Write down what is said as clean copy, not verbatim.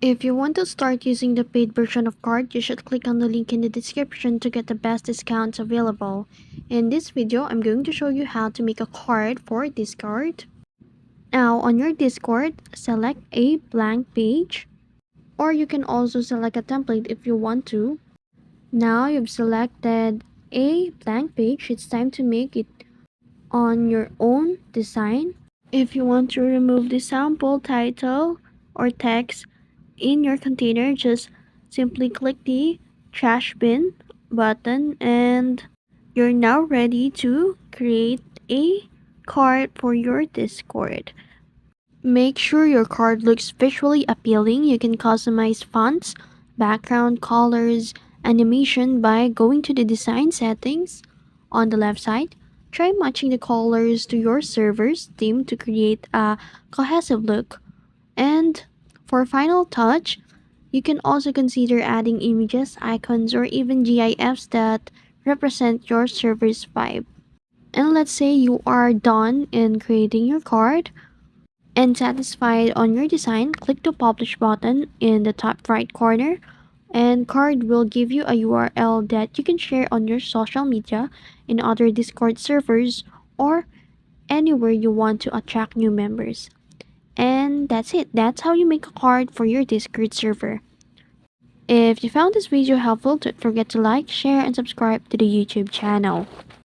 If you want to start using the paid version of Carrd, you should click on the link in the description to get the best discounts available. In this video, I'm going to show you how to make a card for Discord. Now, on your Discord, select a blank page, or you can also select a template if you want to. Now you've selected a blank page, it's time to make it on your own design. If you want to remove the sample title or text in your container, just simply click the trash bin button and you're now ready to create a card for your Discord. Make sure your card looks visually appealing. You can customize fonts, background colors, animation by going to the design settings on the left side. Try matching the colors to your server's theme to create a cohesive look. And for final touch, you can also consider adding images, icons, or even GIFs that represent your server's vibe. And let's say you are done in creating your card and satisfied on your design, click the publish button in the top right corner and Carrd will give you a URL that you can share on your social media, in other Discord servers, or anywhere you want to attract new members. And that's it. That's how you make a card for your Discord server. If you found this video helpful, don't forget to like, share, and subscribe to the YouTube channel.